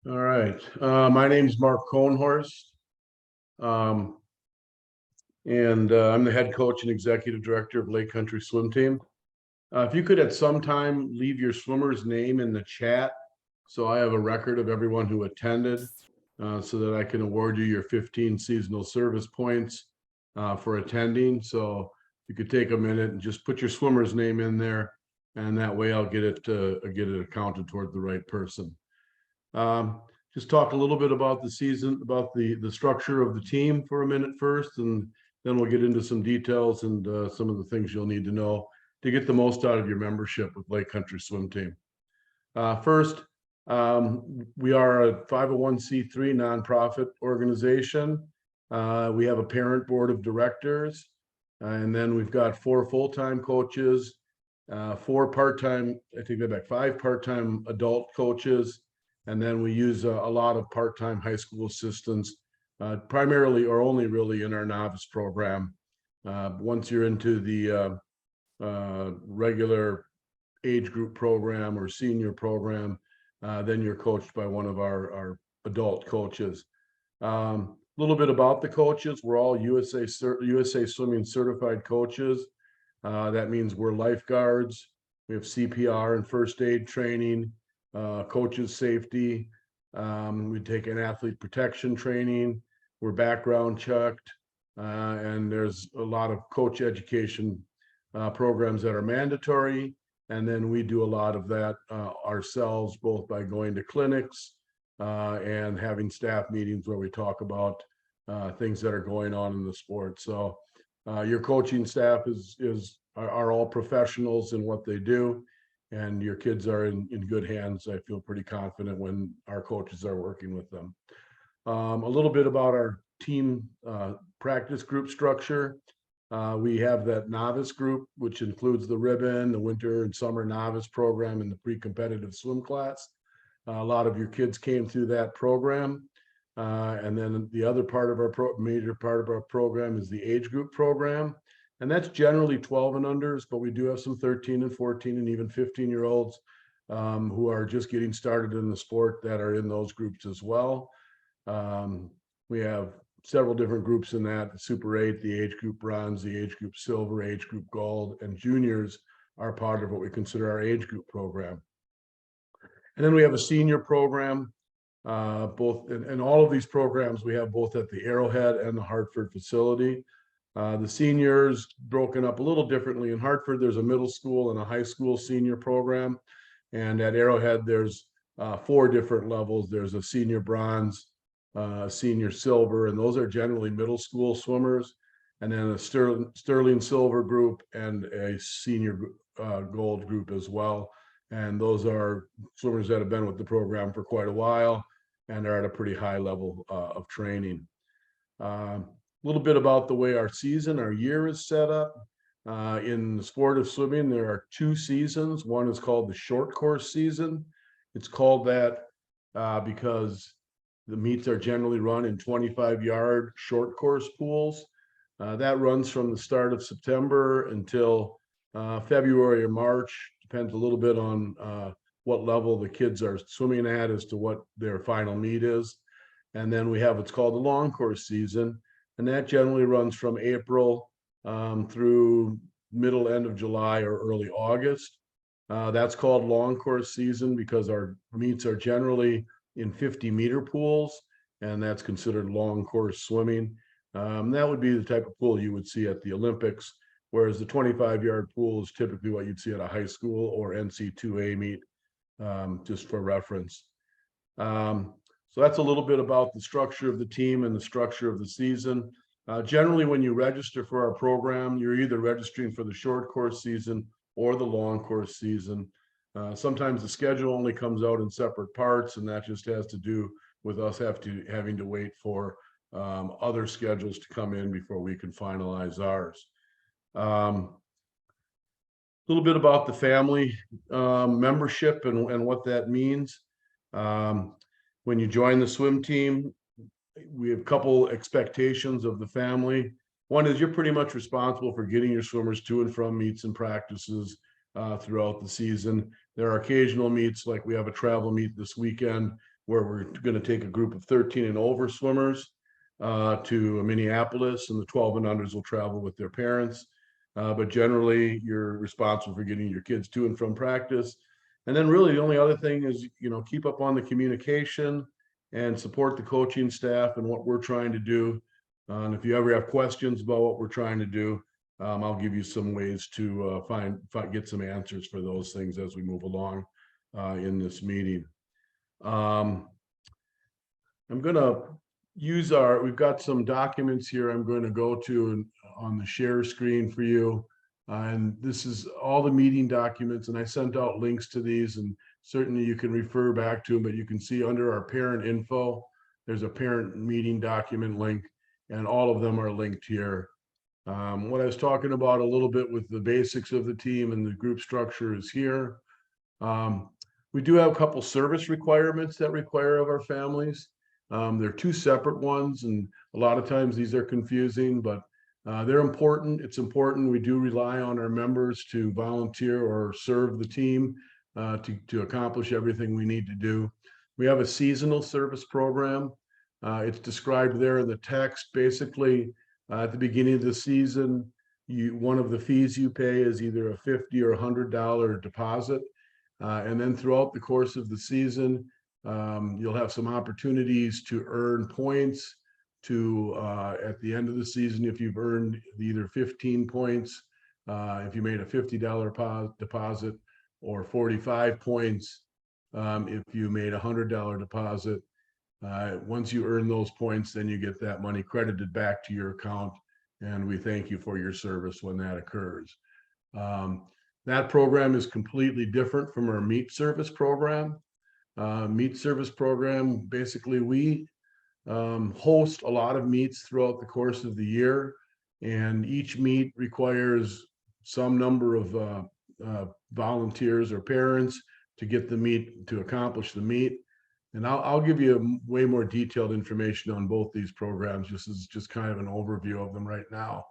All right. My name's Mark Cohnhorst. Um, and I'm the head coach and executive director of Lake Country Swim Team. If you could at some time leave your swimmer's name in the chat, so I have a record of everyone who attended, so that I can award you your 15 seasonal service points for attending. So you could take a minute and just put your swimmer's name in there, and that way I'll get it accounted toward the right person. Um, just talk a little bit about the season, about the structure of the team for a minute first, and then we'll get into some details and some of the things you'll need to know to get the most out of your membership with Lake Country Swim Team. First, we are a 501c3 nonprofit organization. We have a parent board of directors, and then we've got 4 full-time coaches, 4 part-time, I take that back, 5 part-time adult coaches, and then we use a lot of part-time high school assistants, primarily or only really in our novice program. Once you're into the regular age group program or senior program, then you're coached by one of our adult coaches. A little bit about the coaches. We're all USA Swimming certified coaches. That means we're lifeguards. We have CPR and first aid training, coaches safety. We take an athlete protection training. We're background checked, and there's a lot of coach education programs that are mandatory. And then we do a lot of that ourselves, both by going to clinics and having staff meetings where we talk about things that are going on in the sport. So your coaching staff are all professionals in what they do, and your kids are in good hands. I feel pretty confident when our coaches are working with them. A little bit about our team practice group structure. We have that novice group, which includes the ribbon, the winter and summer novice program, and the pre-competitive swim class. A lot of your kids came through that program. And then the other part of our major part of our program is the age group program. And that's generally 12 and unders, but we do have some 13 and 14 and even 15-year-olds who are just getting started in the sport that are in those groups as well. We have several different groups in that: the Super 8, the age group bronze, the age group silver, age group gold, and juniors are part of what we consider our age group program. And then we have a senior program. Both in all of these programs we have both at the Arrowhead and the Hartford facility. The seniors broken up a little differently. In Hartford, there's a middle school and a high school senior program. And at Arrowhead, there's 4 different levels. There's a senior bronze, senior silver, and those are generally middle school swimmers. And then a sterling silver group and a senior gold group as well. And those are swimmers that have been with the program for quite a while and are at a pretty high level of training. A little bit about the way our year is set up. In the sport of swimming, there are 2 seasons. One is called the short course season. It's called that because the meets are generally run in 25-yard short course pools. That runs from the start of September until February or March. Depends a little bit on what level the kids are swimming at as to what their final meet is. And then we have what's called the long course season, and that generally runs from April through end of July or early August. That's called long course season because our meets are generally in 50-meter pools, and that's considered long course swimming. That would be the type of pool you would see at the Olympics, whereas the 25-yard pool is typically what you'd see at a high school or NC2A meet, just for reference. So that's a little bit about the structure of the team and the structure of the season. Generally, when you register for our program, you're either registering for the short course season or the long course season. Sometimes the schedule only comes out in separate parts, and that just has to do with us having to wait for other schedules to come in before we can finalize ours. A little bit about the family membership and what that means. When you join the swim team, we have a couple expectations of the family. One is you're pretty much responsible for getting your swimmers to and from meets and practices throughout the season. There are occasional meets, like we have a travel meet this weekend where we're going to take a group of 13 and over swimmers to Minneapolis, and the 12 and unders will travel with their parents. But generally, you're responsible for getting your kids to and from practice. And then really the only other thing is, keep up on the communication and support the coaching staff and what we're trying to do. And if you ever have questions about what we're trying to do, I'll give you some ways to get some answers for those things as we move along in this meeting. I'm going to use we've got some documents here I'm going to go to on the share screen for you. And this is all the meeting documents, and I sent out links to these, and certainly you can refer back to them, but you can see under our parent info, there's a parent meeting document link, and all of them are linked here. What I was talking about a little bit with the basics of the team and the group structure is here. We do have a couple service requirements that require of our families. They're two separate ones, and a lot of times these are confusing, but they're important. It's important. We do rely on our members to volunteer or serve the team to accomplish everything we need to do. We have a seasonal service program. It's described there in the text. Basically, at the beginning of the season, one of the fees you pay is either a $50 or $100 deposit. And then throughout the course of the season, you'll have some opportunities to earn points at the end of the season. If you've earned either 15 points, if you made a $50 deposit, or 45 points, if you made a $100 deposit. Once you earn those points, then you get that money credited back to your account, and we thank you for your service when that occurs. That program is completely different from our meet service program. Meet service program, basically we host a lot of meets throughout the course of the year, and each meet requires some number of volunteers or parents to get the meet, to accomplish the meet. And I'll give you way more detailed information on both these programs, just kind of an overview of them right now.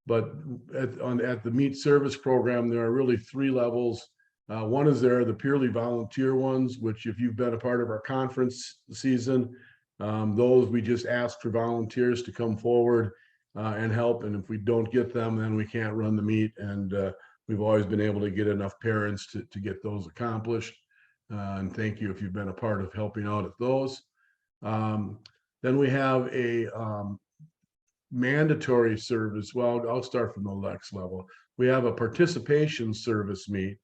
But at the meet service program, there are really three levels. One is the purely volunteer ones, which if you've been a part of our conference season, those we just ask for volunteers to come forward and help. And if we don't get them, then we can't run the meet. And we've always been able to get enough parents to get those accomplished. And thank you if you've been a part of helping out at those. Then we have a mandatory service. Well, I'll start from the next level. We have a participation service meet.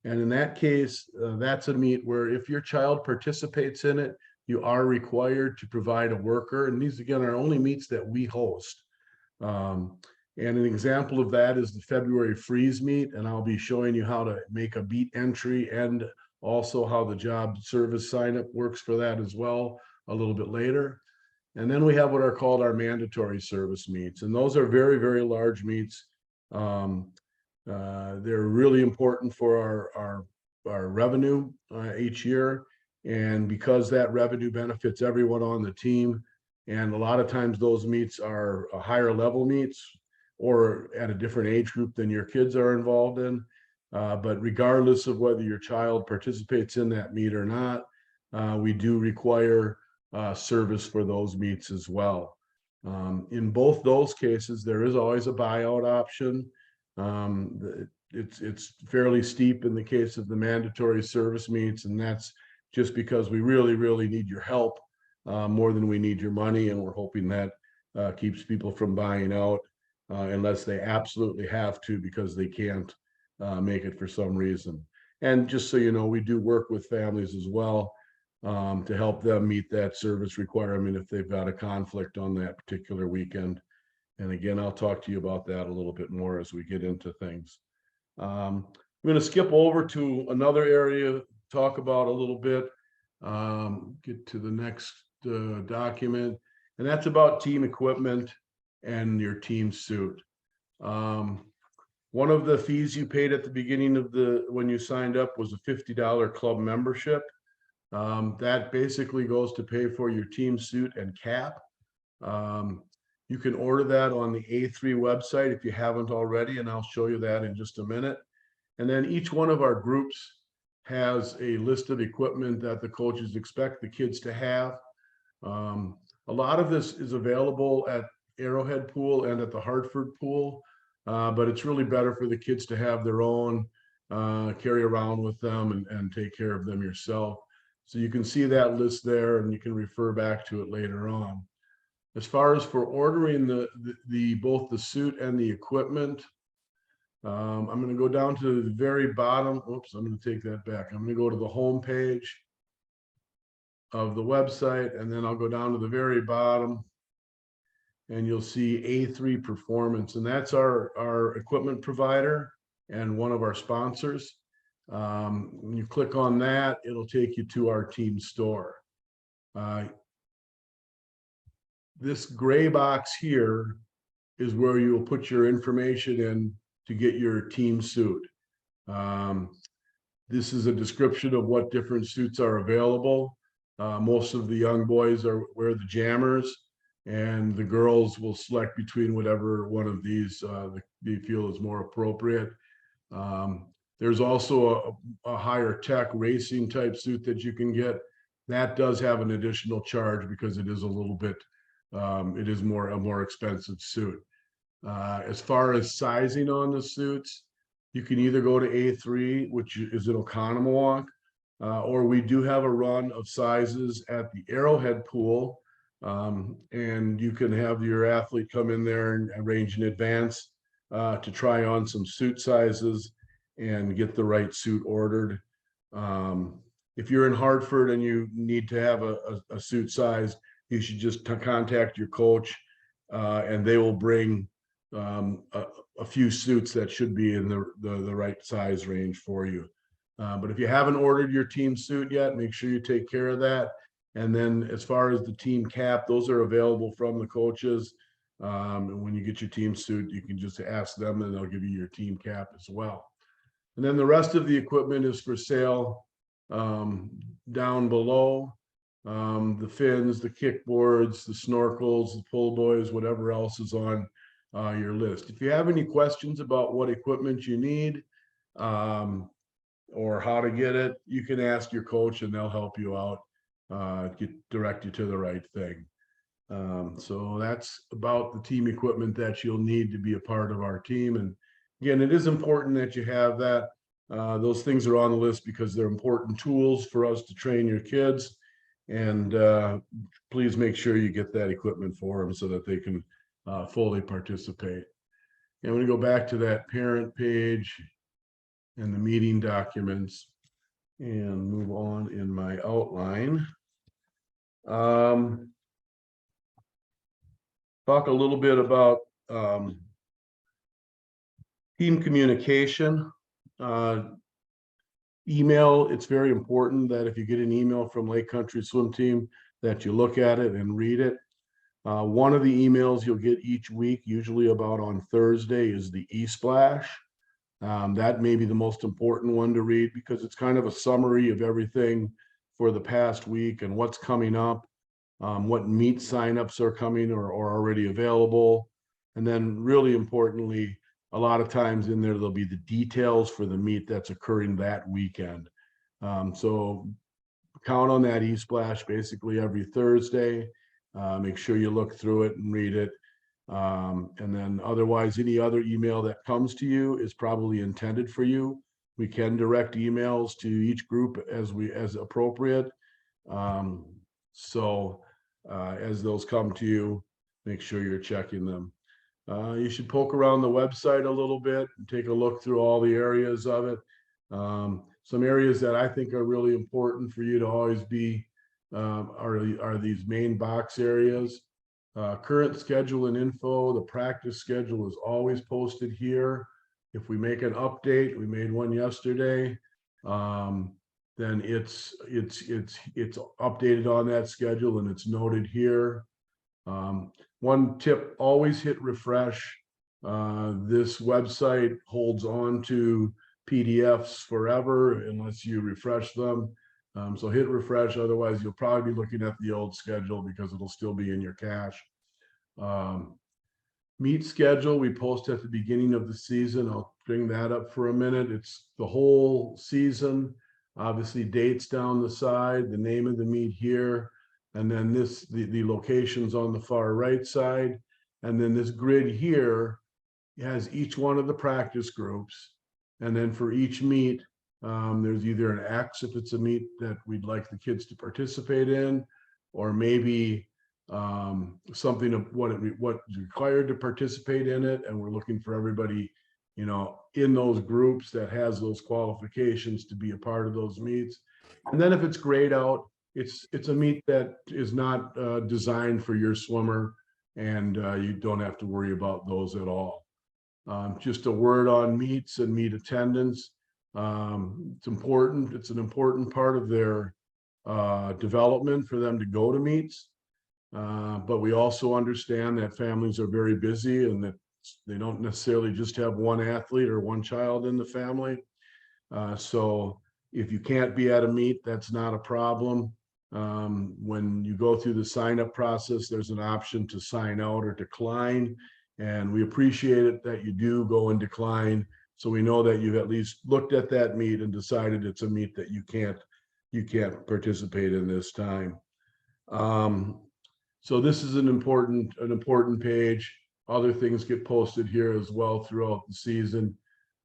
And in that case, that's a meet where if your child participates in it, you are required to provide a worker. And these, again, are only meets that we host. And an example of that is the February freeze meet. And I'll be showing you how to make a meet entry and also how the job service sign up works for that as well a little bit later. And then we have what are called our mandatory service meets. And those are very, very large meets. They're really important for our revenue each year. And because that revenue benefits everyone on the team, and a lot of times those meets are higher level meets or at a different age group than your kids are involved in. But regardless of whether your child participates in that meet or not, we do require service for those meets as well. In both those cases, there is always a buyout option. It's fairly steep in the case of the mandatory service meets, and that's just because we really, really need your help more than we need your money, and we're hoping that keeps people from buying out unless they absolutely have to because they can't make it for some reason. And just so you know, we do work with families as well to help them meet that service requirement if they've got a conflict on that particular weekend. And again, I'll talk to you about that a little bit more as we get into things. I'm going to skip over to another area, talk about a little bit, get to the next document, and that's about team equipment and your team suit. One of the fees you paid at the beginning of when you signed up was a $50 club membership. That basically goes to pay for your team suit and cap. You can order that on the A3 website if you haven't already, and I'll show you that in just a minute. And then each one of our groups has a list of equipment that the coaches expect the kids to have. A lot of this is available at Arrowhead Pool and at the Hartford Pool, but it's really better for the kids to have their own, carry around with them and take care of them yourself. So you can see that list there, and you can refer back to it later on. As far as for ordering the both the suit and the equipment, I'm going to go down to the very bottom. Oops, I'm going to take that back. I'm going to go to the home page of the website, and then I'll go down to the very bottom, and you'll see A3 Performance, and that's our equipment provider and one of our sponsors. When you click on that, it'll take you to our team store. This gray box here is where you'll put your information in to get your team suit. This is a description of what different suits are available. Most of the young boys wear the jammers, and the girls will select between whatever one of these they feel is more appropriate. There's also a higher tech racing type suit that you can get. That does have an additional charge because it is a little bit, it is a more expensive suit. As far as sizing on the suits, you can either go to A3, which is in Oconomowoc, or we do have a run of sizes at the Arrowhead Pool, and you can have your athlete come in there and arrange in advance to try on some suit sizes and get the right suit ordered. If you're in Hartford and you need to have a suit size, you should just contact your coach, and they will bring a few suits that should be in the right size range for you. But if you haven't ordered your team suit yet, make sure you take care of that. And then as far as the team cap, those are available from the coaches. And when you get your team suit, you can just ask them and they'll give you your team cap as well. And then the rest of the equipment is for sale down below. The fins, the kickboards, the snorkels, the pull buoys, whatever else is on your list. If you have any questions about what equipment you need or how to get it, you can ask your coach and they'll help you out, direct you to the right thing. So that's about the team equipment that you'll need to be a part of our team. And again, it is important that you have that. Those things are on the list because they're important tools for us to train your kids. And please make sure you get that equipment for them so that they can fully participate. And I'm going to go back to that parent page and the meeting documents and move on in my outline. Talk a little bit about team communication. Email, it's very important that if you get an email from Lake Country Swim Team that you look at it and read it. One of the emails you'll get each week, usually about on Thursday, is the e-splash. That may be the most important one to read because it's kind of a summary of everything for the past week and what's coming up, what meet signups are coming or already available. And then really importantly, a lot of times in there, there'll be the details for the meet that's occurring that weekend. So count on that e-splash basically every Thursday. Make sure you look through it and read it. And then otherwise, any other email that comes to you is probably intended for you. We can direct emails to each group as appropriate. So as those come to you, make sure you're checking them. You should poke around the website a little bit and take a look through all the areas of it. Some areas that I think are really important for you to always be are these main box areas. Current schedule and info, the practice schedule is always posted here. If we make an update, we made one yesterday, then it's updated on that schedule and it's noted here. One tip, always hit refresh. This website holds on to PDFs forever unless you refresh them. So hit refresh, otherwise you'll probably be looking at the old schedule because it'll still be in your cache. Meet schedule, we post at the beginning of the season. I'll bring that up for a minute. It's the whole season. obviously dates down the side, the name of the meet here, and then the locations on the far right side. And then this grid here has each one of the practice groups. And then for each meet, there's either an X if it's a meet that we'd like the kids to participate in, or maybe something of what's required to participate in it. And we're looking for everybody, in those groups that has those qualifications to be a part of those meets. And then if it's grayed out, it's a meet that is not designed for your swimmer, and you don't have to worry about those at all. Just a word on meets and meet attendance. It's important. It's an important part of their development for them to go to meets. But we also understand that families are very busy and that they don't necessarily just have one athlete or one child in the family. So if you can't be at a meet, that's not a problem. When you go through the sign up process, there's an option to sign out or decline. And we appreciate it that you do go and decline. So we know that you've at least looked at that meet and decided it's a meet that you can't participate in this time. So this is an important page. Other things get posted here as well throughout the season.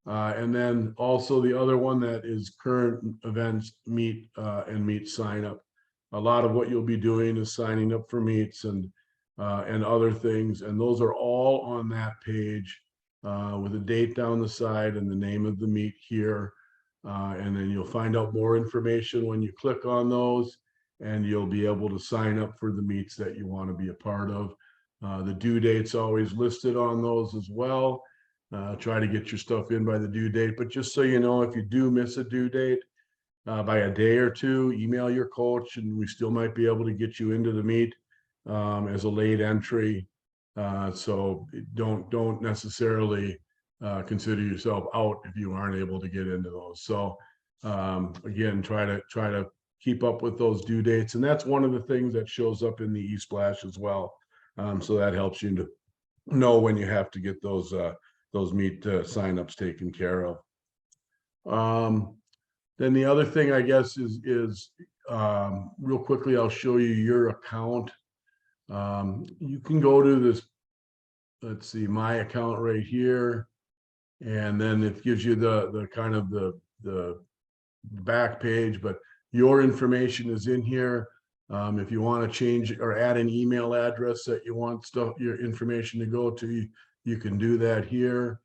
And then also the other one that is current events meet and meet sign up. A lot of what you'll be doing is signing up for meets and other things. And those are all on that page with a date down the side and the name of the meet here. And then you'll find out more information when you click on those, and you'll be able to sign up for the meets that you want to be a part of. The due date's always listed on those as well. Try to get your stuff in by the due date, but just so you know, if you do miss a due date by a day or two, email your coach and we still might be able to get you into the meet as a late entry. So don't necessarily consider yourself out if you aren't able to get into those. So again, try to keep up with those due dates, and that's one of the things that shows up in the eSplash as well. So that helps you to know when you have to get those meet signups taken care of. Then the other thing, I guess, is real quickly, I'll show you your account. You can go to this, let's see, my account right here, and then it gives you the kind of the back page, but your information is in here. If you want to change or add an email address that you want your information to go to, you can do that here.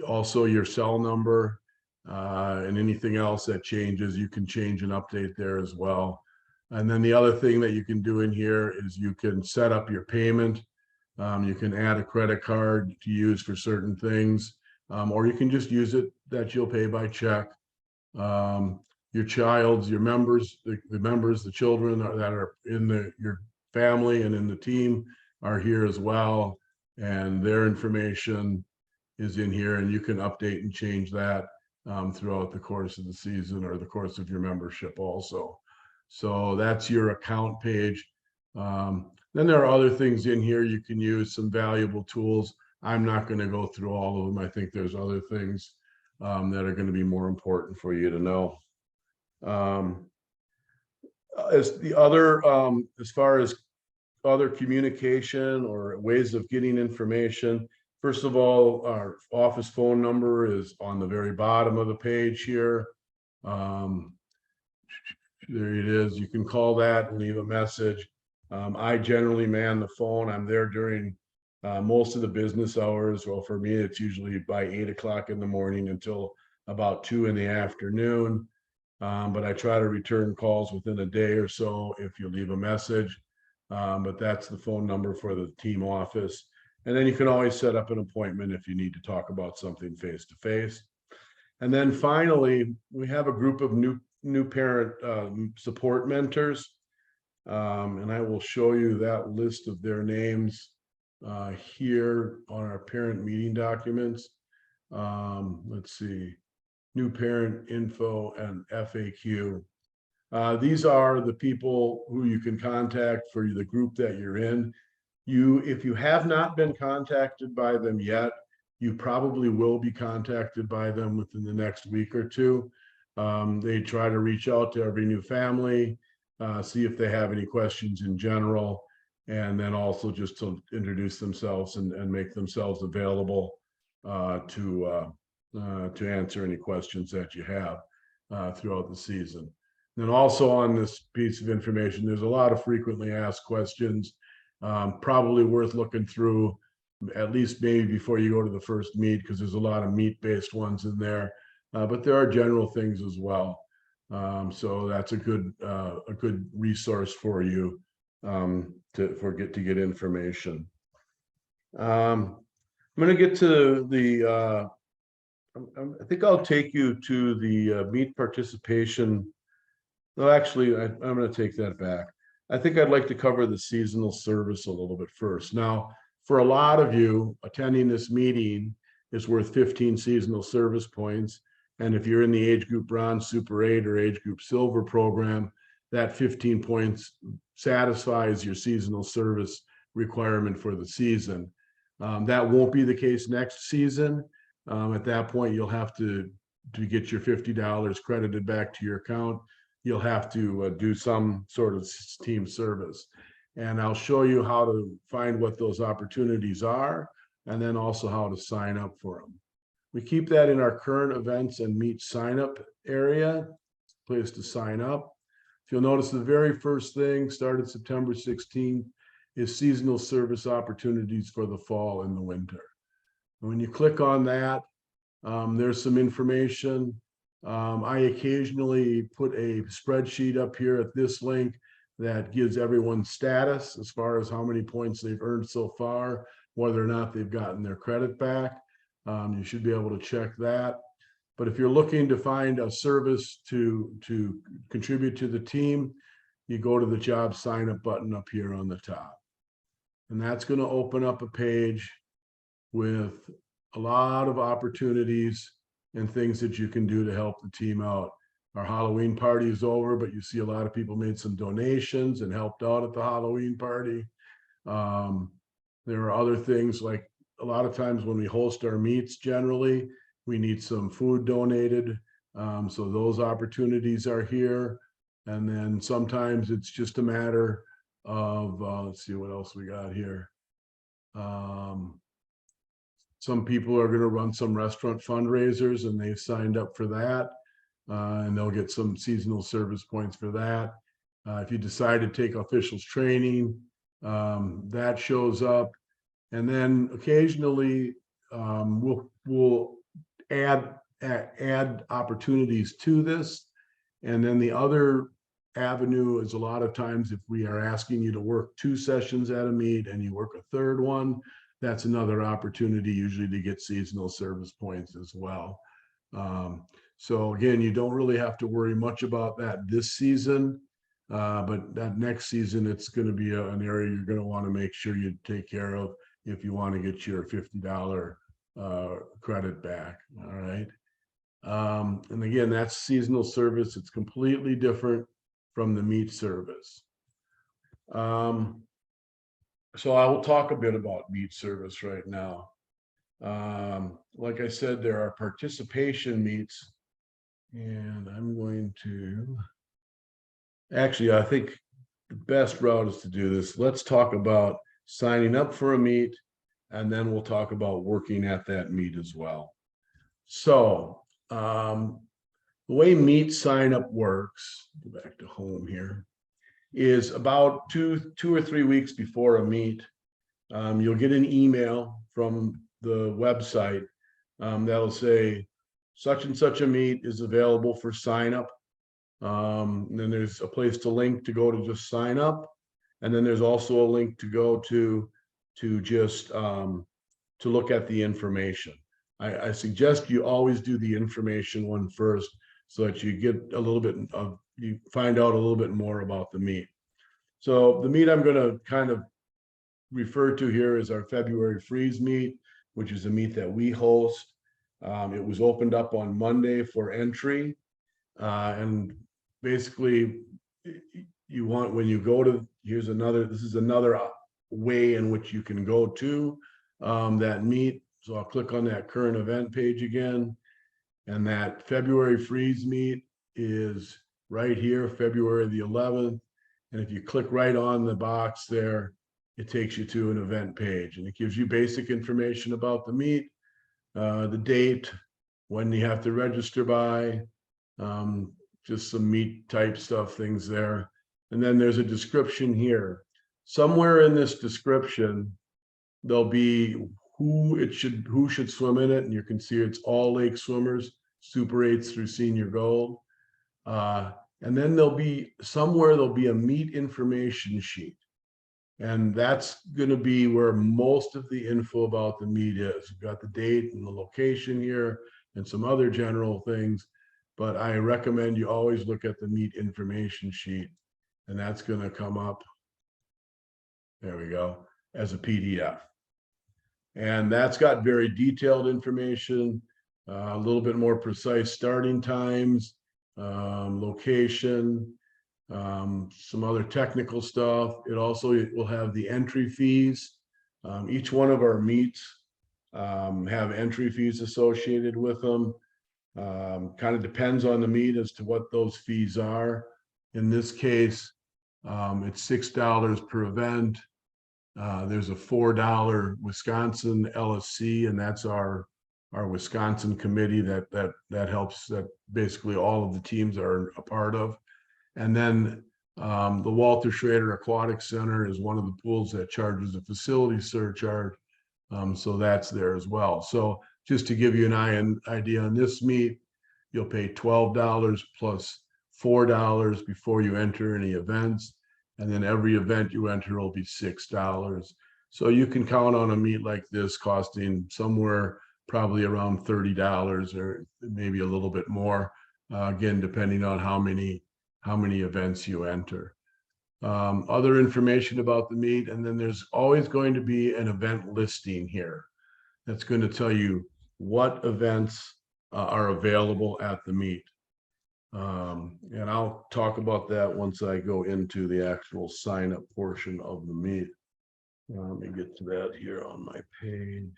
Also your cell number and anything else that changes, you can change and update there as well. And then the other thing that you can do in here is you can set up your payment. You can add a credit card to use for certain things, or you can just use it that you'll pay by check. Your child's, your members, the children that are in your family and in the team are here as well, and their information is in here, and you can update and change that throughout the course of the season or the course of your membership also. So that's your account page. Then there are other things in here you can use, some valuable tools. I'm not going to go through all of them. I think there's other things that are going to be more important for you to know. As far as other communication or ways of getting information, first of all, our office phone number is on the very bottom of the page here. There it is. You can call that and leave a message. I generally man the phone. I'm there during most of the business hours. Well, for me, it's usually by 8 o'clock in the morning until about 2 in the afternoon. But I try to return calls within a day or so if you leave a message. But that's the phone number for the team office. And then you can always set up an appointment if you need to talk about something face to face. And then finally, we have a group of new parent support mentors. And I will show you that list of their names here on our parent meeting documents. Let's see, new parent info and FAQ. These are the people who you can contact for the group that you're in. If you have not been contacted by them yet, You probably will be contacted by them within the next week or two. They try to reach out to every new family, see if they have any questions in general, and then also just to introduce themselves and make themselves available to answer any questions that you have throughout the season. And also on this piece of information, there's a lot of frequently asked questions, probably worth looking through at least maybe before you go to the first meet, because there's a lot of meet-based ones in there, but there are general things as well. So that's a good resource for you to get information. I'm going to get to the. I think I'll take you to the meet participation. Well, actually, I'm going to take that back. I think I'd like to cover the seasonal service a little bit first. Now, for a lot of you, attending this meeting is worth 15 seasonal service points. And if you're in the age group bronze, super 8, or age group silver program, that 15 points satisfies your seasonal service requirement for the season. That won't be the case next season. At that point, you'll have to get your $50 credited back to your account. You'll have to do some sort of team service. And I'll show you how to find what those opportunities are, and then also how to sign up for them. We keep that in our current events and meet sign up area, place to sign up. If you'll notice, the very first thing started September 16th is seasonal service opportunities for the fall and the winter. And when you click on that, there's some information. I occasionally put a spreadsheet up here at this link that gives everyone status as far as how many points they've earned so far, whether or not they've gotten their credit back. You should be able to check that. But if you're looking to find a service to contribute to the team, you go to the job sign up button up here on the top. And that's going to open up a page with a lot of opportunities and things that you can do to help the team out. Our Halloween party is over, but you see a lot of people made some donations and helped out at the Halloween party. There are other things, like a lot of times when we host our meets, generally, we need some food donated. So those opportunities are here. And then sometimes it's just a matter of, let's see what else we got here. Some people are going to run some restaurant fundraisers, and they've signed up for that. And they'll get some seasonal service points for that. If you decide to take officials training, that shows up. And then occasionally we'll add opportunities to this. And then the other avenue is, a lot of times if we are asking you to work 2 sessions at a meet and you work a third one, that's another opportunity usually to get seasonal service points as well. So again, you don't really have to worry much about that this season, but that next season, it's going to be an area you're going to want to make sure you take care of if you want to get your $50 credit back. All right. And again, that's seasonal service. It's completely different from the meet service. So I will talk a bit about meet service right now. Like I said, there are participation meets, and I'm going to, actually, I think the best route is to do this. Let's talk about signing up for a meet, and then we'll talk about working at that meet as well. So the way meet sign up works, go back to home here, is about two or 3 weeks before a meet, you'll get an email from the website that'll say such and such a meet is available for sign up. And then there's a place to link to go to just sign up. And then there's also a link to go to just to look at the information. I suggest you always do the information one first, so that you get a little bit of, you find out a little bit more about the meet. So the meet I'm going to kind of refer to here is our February Freeze meet, which is a meet that we host. It was opened up on Monday for entry. And basically, you want, when you go to, this is another way in which you can go to that meet. So I'll click on that current event page again. And that February freeze meet is right here, February the 11th. And if you click right on the box there, it takes you to an event page, and it gives you basic information about the meet, the date, when you have to register by, just some meet type stuff, things there. And then there's a description here. Somewhere in this description, there'll be who should swim in it, and you can see it's all lake swimmers, Super 8s through Senior Gold. And then there'll be a meet information sheet. And that's going to be where most of the info about the meet is. You've got the date and the location here and some other general things, but I recommend you always look at the meet information sheet, and that's going to come up, there we go, as a PDF. And that's got very detailed information, a little bit more precise starting times, location, some other technical stuff. It will have the entry fees. Each one of our meets have entry fees associated with them. Kind of depends on the meet as to what those fees are. In this case, it's $6 per event. There's a $4 Wisconsin LSC, and that's our Wisconsin committee that helps, that basically all of the teams are a part of. And then the Walter Schrader Aquatic Center is one of the pools that charges a facility surcharge. So that's there as well. So just to give you an idea on this meet, you'll pay $12 plus $4 before you enter any events. And then every event you enter will be $6. So you can count on a meet like this costing somewhere probably around $30 or maybe a little bit more, again, depending on how many events you enter. Other information about the meet, and then there's always going to be an event listing here that's going to tell you what events are available at the meet. And I'll talk about that once I go into the actual sign up portion of the meet. Let me get to that here on my page.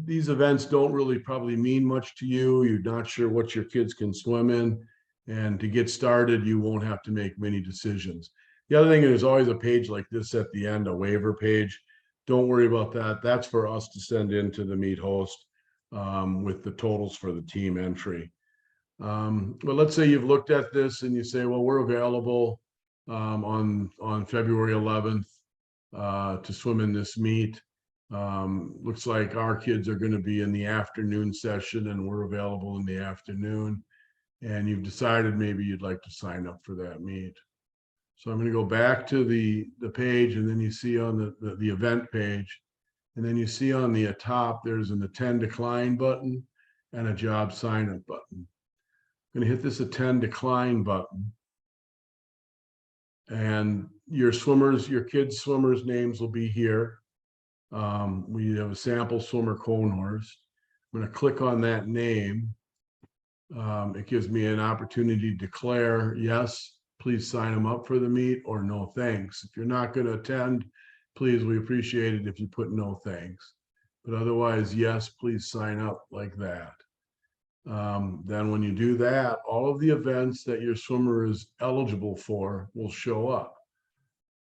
These events don't really probably mean much to you. You're not sure what your kids can swim in. And to get started, you won't have to make many decisions. The other thing is there's always a page like this at the end, a waiver page. Don't worry about that. That's for us to send in to the meet host with the totals for the team entry. But let's say you've looked at this and you say, well, we're available on February 11th to swim in this meet. Looks like our kids are going to be in the afternoon session and we're available in the afternoon. And you've decided maybe you'd like to sign up for that meet. So I'm going to go back to the page, and then you see on the event page, and then you see on the top, there's an attend decline button and a job sign up button. I'm going to hit this attend decline button, and your kids' swimmers' names will be here. We have a sample swimmer cone horse. I'm going to click on that name. It gives me an opportunity to declare, yes, please sign them up for the meet, or no thanks. If you're not going to attend, please, we appreciate it if you put no thanks. But otherwise, yes, please sign up, like that. Then when you do that, all of the events that your swimmer is eligible for will show up.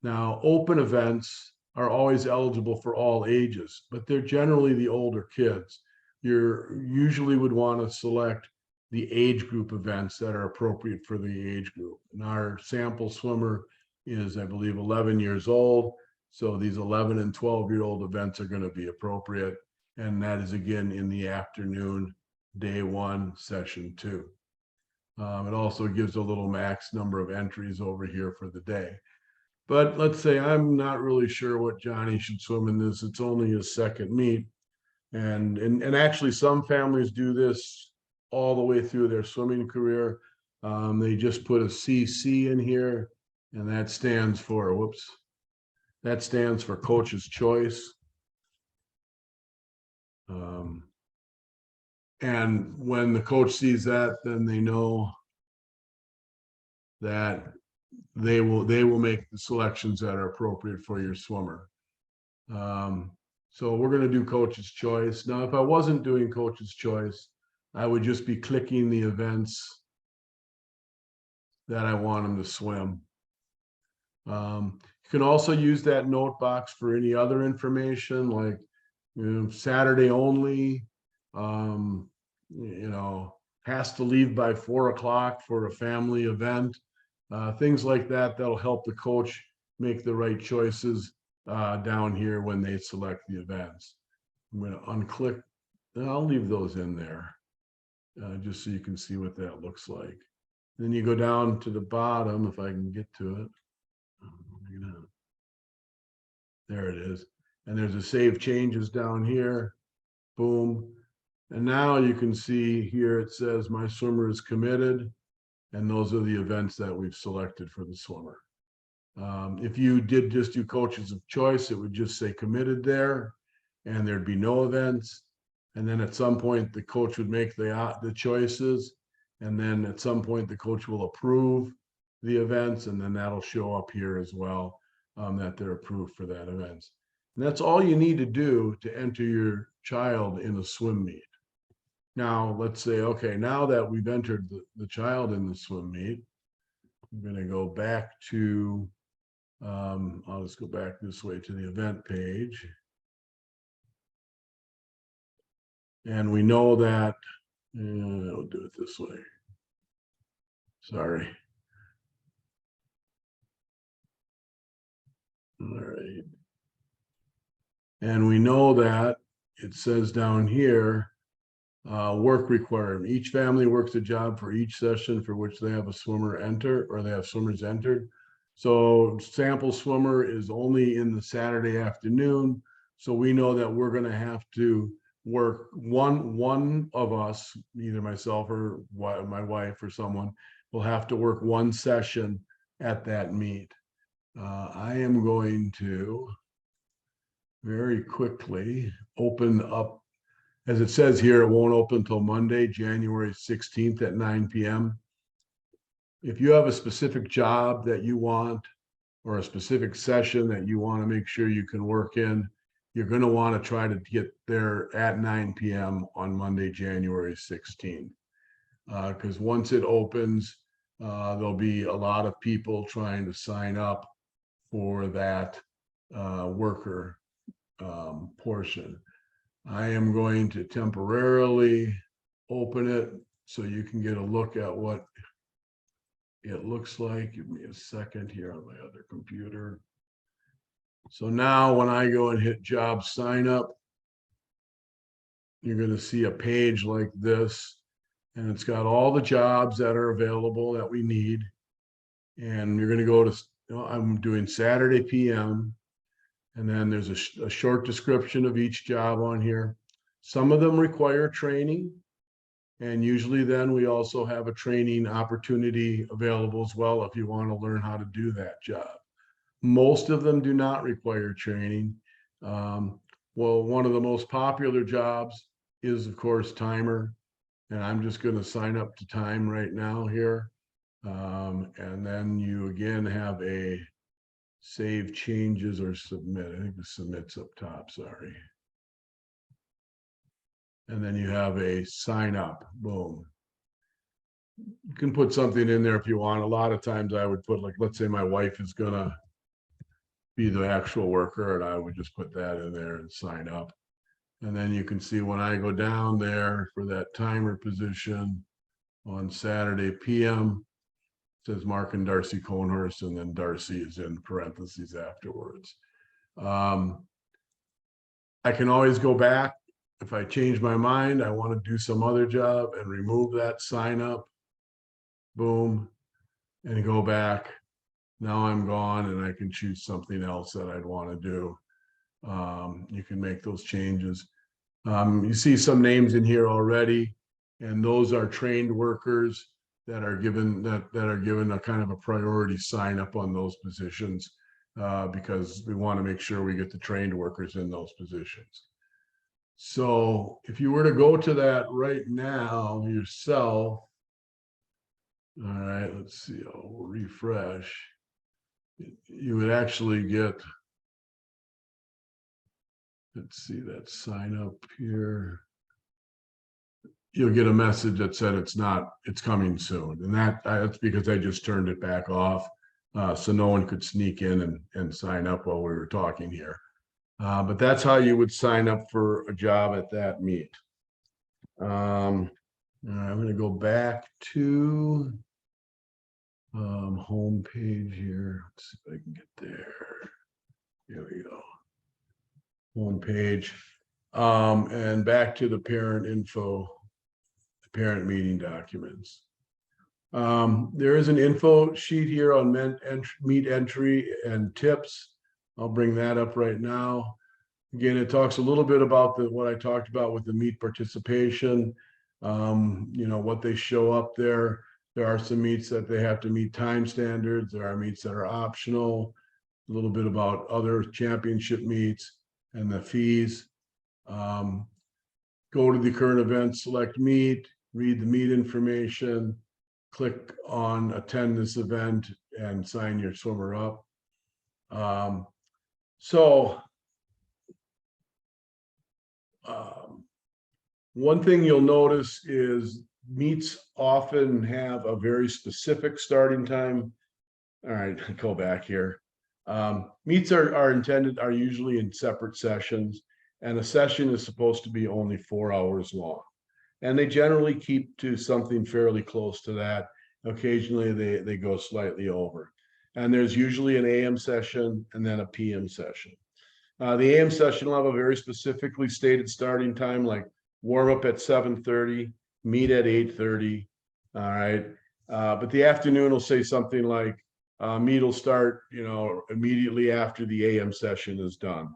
Now, open events are always eligible for all ages, but they're generally the older kids. You usually would want to select the age group events that are appropriate for the age group. And our sample swimmer is, I believe, 11 years old. So these 11 and 12-year-old events are going to be appropriate. And that is, again, in the afternoon, day 1, session 2. It also gives a little max number of entries over here for the day. But let's say I'm not really sure what Johnny should swim in this. It's only his second meet. And actually, some families do this all the way through their swimming career. They just put a CC in here, and that stands for, that stands for Coach's Choice. And when the coach sees that, then they know that they will make the selections that are appropriate for your swimmer. So we're going to do coach's choice. Now, if I wasn't doing coach's choice, I would just be clicking the events that I want them to swim. You can also use that note box for any other information, like, Saturday only, has to leave by 4 o'clock for a family event, things like that. That'll help the coach make the right choices down here when they select the events. I'm going to unclick, and I'll leave those in there just so you can see what that looks like. Then you go down to the bottom, if I can get to it. There it is. And there's a save changes down here. Boom. And now you can see here it says my swimmer is committed. And those are the events that we've selected for the swimmer. If you did just do coaches of choice, it would just say committed there, and there'd be no events. And then at some point, the coach would make the choices. And then at some point, the coach will approve the events, and then that'll show up here as well, that they're approved for that event. And that's all you need to do to enter your child in a swim meet. Now, let's say, okay, now that we've entered the child in the swim meet, I'm going to go back to, I'll just go back this way to the event page. And we know that, I'll do it this way. Sorry. All right. And we know that it says down here, work requirement. Each family works a job for each session for which they have a swimmer enter, or they have swimmers entered. So sample swimmer is only in the Saturday afternoon. So we know that we're going to have to work one of us, either myself or my wife or someone, will have to work one session at that meet. I am going to very quickly open up, as it says here, it won't open until Monday, January 16th at 9 p.m. If you have a specific job that you want, or a specific session that you want to make sure you can work in, you're going to want to try to get there at 9 p.m. on Monday, January 16th. Because once it opens, there'll be a lot of people trying to sign up for that worker portion. I am going to temporarily open it so you can get a look at what it looks like. Give me a second here on my other computer. So now when I go and hit job sign up, you're going to see a page like this, and it's got all the jobs that are available that we need. And you're going to go to, I'm doing Saturday PM. And then there's a short description of each job on here. Some of them require training. And usually then we also have a training opportunity available as well if you want to learn how to do that job. Most of them do not require training. Well, one of the most popular jobs is, of course, timer. And I'm just going to sign up to time right now here. And then you again have a save changes or submit. I think the submit's up top, sorry. And then you have a sign up, boom. You can put something in there if you want. A lot of times I would put, like, let's say my wife is gonna be the actual worker, and I would just put that in there and sign up. And then you can see when I go down there for that timer position on Saturday PM, says Mark and Darcy Cohnhurst, and then Darcy is in parentheses afterwards. I can always go back if I change my mind. I want to do some other job and remove that sign up. Boom, and go back. Now I'm gone, and I can choose something else that I'd want to do. You can make those changes. You see some names in here already, and those are trained workers that are given a kind of a priority sign up on those positions, because we want to make sure we get the trained workers in those positions. So if you were to go to that right now yourself, All right, let's see. I'll refresh. You would actually get, let's see, that sign up here. You'll get a message that said it's coming soon. And that's because I just turned it back off. So no one could sneak in and sign up while we were talking here. But that's how you would sign up for a job at that meet. I'm going to go back to home page here. Let's see if I can get there. Here we go. Home page. And back to the parent info, the parent meeting documents. There is an info sheet here on meet entry and tips. I'll bring that up right now. Again, it talks a little bit about what I talked about with the meet participation. What they show up there. There are some meets that they have to meet time standards. There are meets that are optional. A little bit about other championship meets and the fees. Go to the current events, select meet, read the meet information, click on attend this event and sign your swimmer up. One thing you'll notice is meets often have a very specific starting time. All right, go back here. Meets are usually in separate sessions, and a session is supposed to be only 4 hours long. And they generally keep to something fairly close to that. Occasionally they go slightly over. And there's usually an AM session and then a PM session. The AM session will have a very specifically stated starting time, like warm up at 7:30, meet at 8:30. All right. But the afternoon will say something like meet will start, immediately after the AM session is done.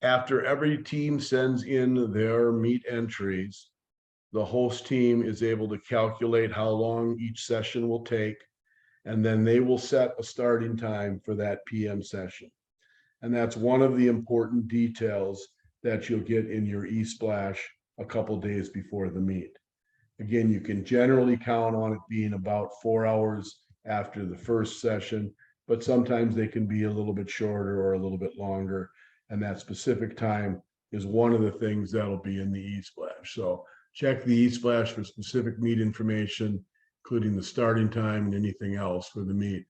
After every team sends in their meet entries, the host team is able to calculate how long each session will take, and then they will set a starting time for that PM session. And that's one of the important details that you'll get in your eSplash a couple days before the meet. Again, you can generally count on it being about 4 hours after the first session, but sometimes they can be a little bit shorter or a little bit longer. And that specific time is one of the things that'll be in the eSplash. So check the eSplash for specific meet information, including the starting time and anything else for the meet.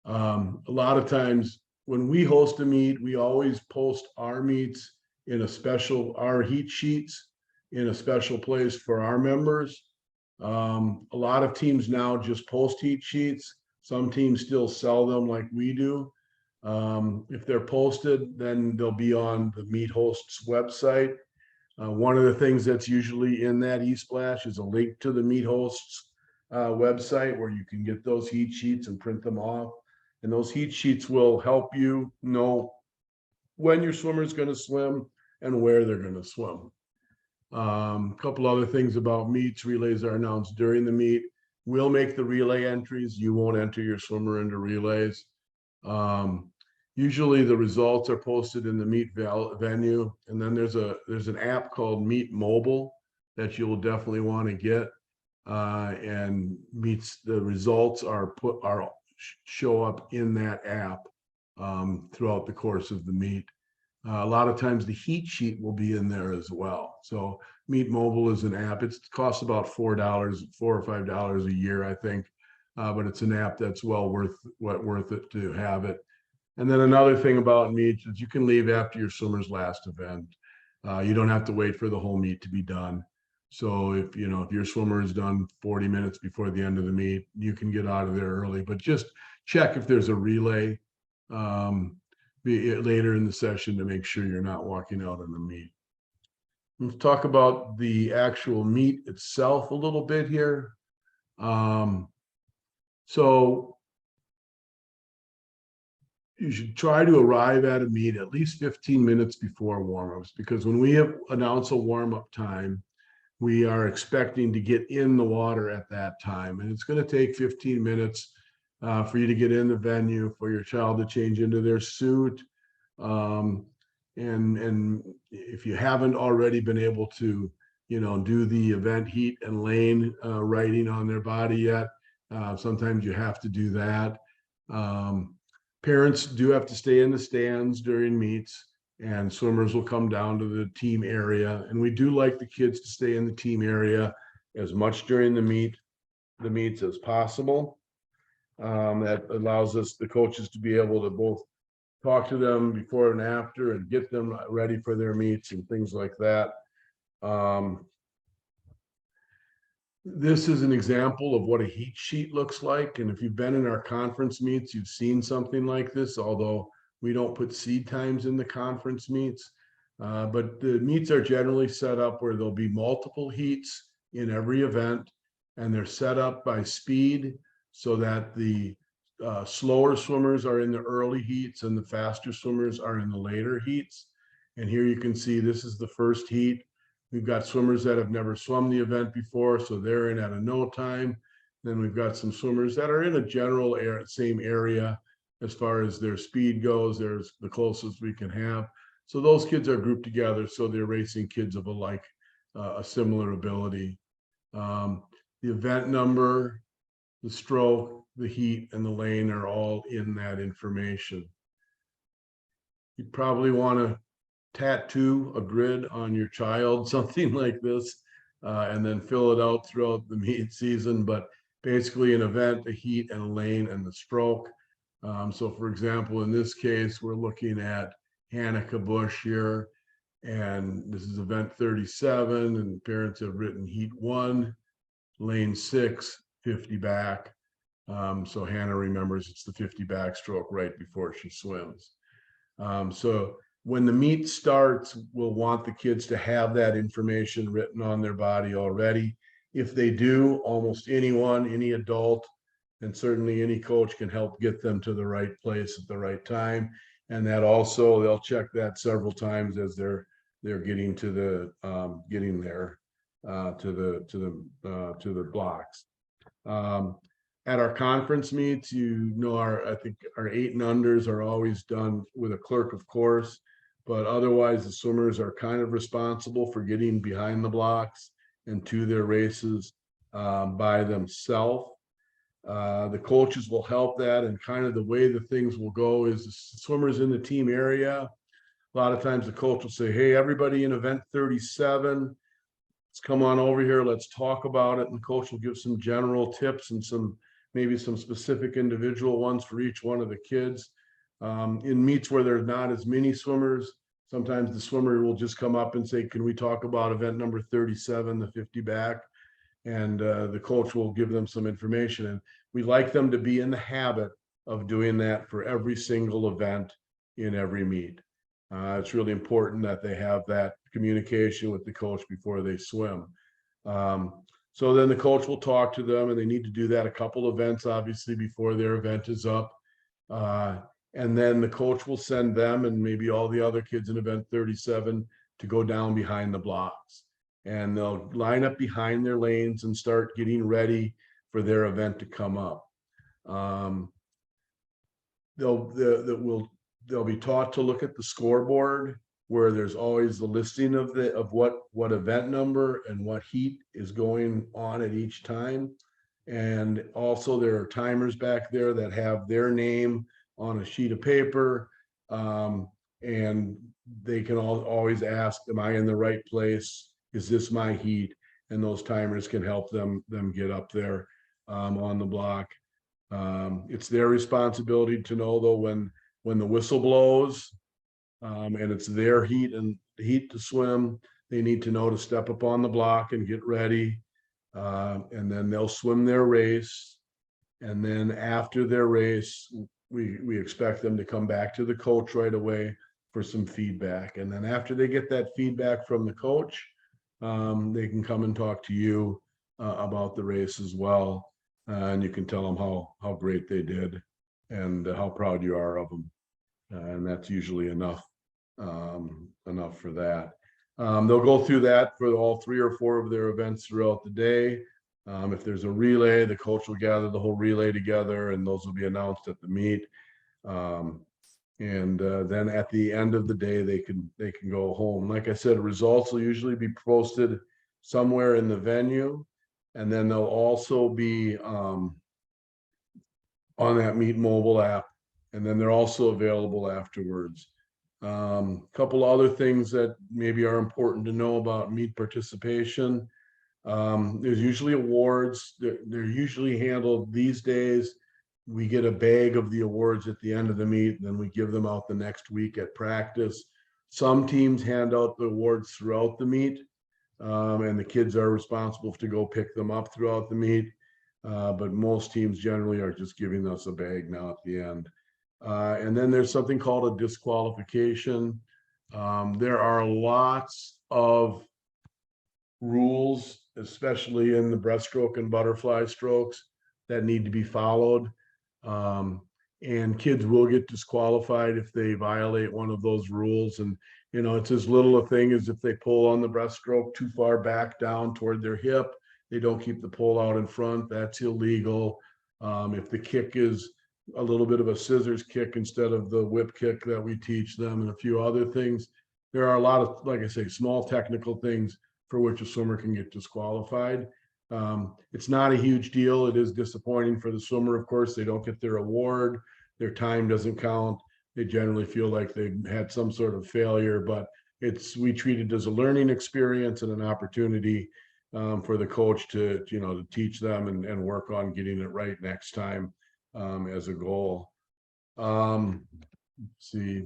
A lot of times when we host a meet, we always post our meets in our heat sheets in a special place for our members. A lot of teams now just post heat sheets. Some teams still sell them like we do. If they're posted, then they'll be on the meet host's website. One of the things that's usually in that eSplash is a link to the meet host's website where you can get those heat sheets and print them off. And those heat sheets will help you know when your swimmer is going to swim and where they're going to swim. A couple other things about meets. Relays are announced during the meet. We'll make the relay entries. You won't enter your swimmer into relays. Usually the results are posted in the meet venue, and then there's an app called Meet Mobile that you will definitely want to get. And the results show up in that app throughout the course of the meet. A lot of times the heat sheet will be in there as well. So Meet Mobile is an app. It costs about $4 or $5 a year, I think. But it's an app that's well worth it to have it. And then another thing about meets is you can leave after your swimmer's last event. You don't have to wait for the whole meet to be done. So if your swimmer is done 40 minutes before the end of the meet, you can get out of there early. But just check if there's a relay later in the session to make sure you're not walking out on the meet. Let's talk about the actual meet itself a little bit here. So you should try to arrive at a meet at least 15 minutes before warm-ups, because when we announce a warm-up time, we are expecting to get in the water at that time. And it's going to take 15 minutes for you to get in the venue, for your child to change into their suit. And if you haven't already been able to do the event heat and lane writing on their body yet. Sometimes you have to do that. Parents do have to stay in the stands during meets, and swimmers will come down to the team area. And we do like the kids to stay in the team area as much during the meets as possible. That allows us, the coaches, to be able to both talk to them before and after and get them ready for their meets and things like that. This is an example of what a heat sheet looks like. And if you've been in our conference meets, you've seen something like this, although we don't put seed times in the conference meets. But the meets are generally set up where there'll be multiple heats in every event, and they're set up by speed so that the slower swimmers are in the early heats and the faster swimmers are in the later heats. And here you can see this is the first heat. We've got swimmers that have never swum the event before, so they're in at a no time. Then we've got some swimmers that are in a general same area as far as their speed goes. There's the closest we can have. So those kids are grouped together, so they're racing kids of a similar ability. The event number, the stroke, the heat, and the lane are all in that information. You'd probably want to tattoo a grid on your child, something like this, and then fill it out throughout the meet season. But basically an event, a heat, and a lane, and the stroke. So for example, in this case, we're looking at Hanneke Busch here, and this is event 37, and parents have written heat 1, lane 6, 50 back. So Hannah remembers it's the 50 backstroke right before she swims. So when the meet starts, we'll want the kids to have that information written on their body already. If they do, almost anyone, any adult, and certainly any coach can help get them to the right place at the right time. And that also, they'll check that several times as they're getting to the getting there to the blocks. At our conference meets, I think our 8 and unders are always done with a clerk, of course, but otherwise the swimmers are kind of responsible for getting behind the blocks and to their races by themselves. The coaches will help that, and kind of the way the things will go is the swimmers in the team area. A lot of times the coach will say, hey, everybody in event 37, let's come on over here, let's talk about it. And the coach will give some general tips and maybe some specific individual ones for each one of the kids. In meets where there's not as many swimmers, sometimes the swimmer will just come up and say, can we talk about event number 37, the 50 back? And the coach will give them some information. And we like them to be in the habit of doing that for every single event in every meet. It's really important that they have that communication with the coach before they swim. So then the coach will talk to them, and they need to do that a couple events, obviously, before their event is up. And then the coach will send them and maybe all the other kids in event 37 to go down behind the blocks. And they'll line up behind their lanes and start getting ready for their event to come up. They'll be taught to look at the scoreboard, where there's always the listing of what event number and what heat is going on at each time. And also there are timers back there that have their name on a sheet of paper. And they can always ask, am I in the right place? Is this my heat? And those timers can help them get up there on the block. It's their responsibility to know, though, when the whistle blows and it's their heat to swim, they need to know to step up on the block and get ready. And then they'll swim their race. And then after their race, we expect them to come back to the coach right away for some feedback. And then after they get that feedback from the coach, they can come and talk to you about the race as well. And you can tell them how great they did and how proud you are of them. And that's usually enough for that. They'll go through that for all 3 or 4 of their events throughout the day. If there's a relay, the coach will gather the whole relay together, and those will be announced at the meet. And then at the end of the day, they can go home. Like I said, results will usually be posted somewhere in the venue. And then they'll also be on that Meet mobile app. And then they're also available afterwards. Couple other things that maybe are important to know about Meet participation. There's usually awards. They're usually handled these days. We get a bag of the awards at the end of the meet, and then we give them out the next week at practice. Some teams hand out the awards throughout the meet, and the kids are responsible to go pick them up throughout the meet. But most teams generally are just giving us a bag now at the end. And then there's something called a disqualification. There are lots of rules, especially in the breaststroke and butterfly strokes, that need to be followed. And kids will get disqualified if they violate one of those rules. And, you know, it's as little a thing as if they pull on the breaststroke too far back down toward their hip, they don't keep the pole out in front, that's illegal. If the kick is a little bit of a scissors kick instead of the whip kick that we teach them, and a few other things, there are a lot of, like I say, small technical things for which a swimmer can get disqualified. It's not a huge deal. It is disappointing for the swimmer. Of course, they don't get their award. Their time doesn't count. They generally feel like they've had some sort of failure, but we treat it as a learning experience and an opportunity for the coach to teach them and work on getting it right next time as a goal. Let's see.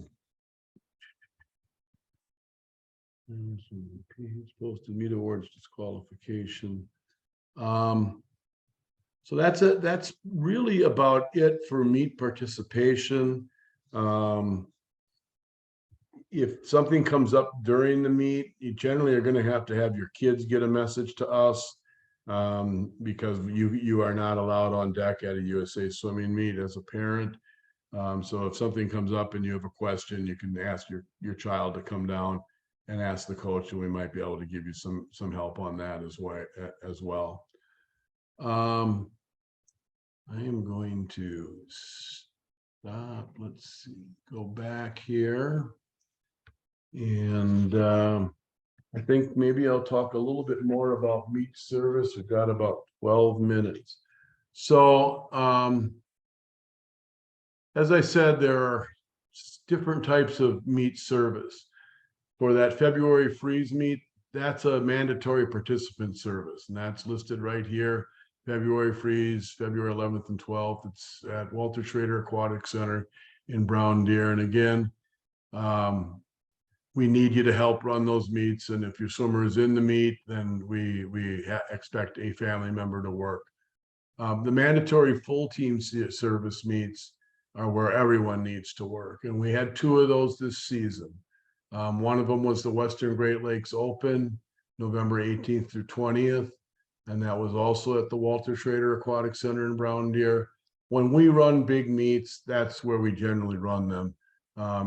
Posted meet awards disqualification. So that's really about it for meet participation. If something comes up during the meet, you generally are going to have your kids get a message to us, because you are not allowed on deck at a USA Swimming meet as a parent. So if something comes up and you have a question, you can ask your child to come down and ask the coach, and we might be able to give you some help on that as well. I am going to stop. Let's see, go back here. And I think maybe I'll talk a little bit more about meet service. We've got about 12 minutes. So as I said, there are different types of meet service. For that February freeze meet, that's a mandatory participant service, and that's listed right here. February freeze, February 11th and 12th. It's at Walter Schrader Aquatic Center in Brown Deer. And again, we need you to help run those meets. And if your swimmer is in the meet, then we expect a family member to work. The mandatory full team service meets are where everyone needs to work. And we had 2 of those this season. One of them was the Western Great Lakes Open, November 18th through 20th. And that was also at the Walter Schrader Aquatic Center in Brown Deer. When we run big meets, that's where we generally run them.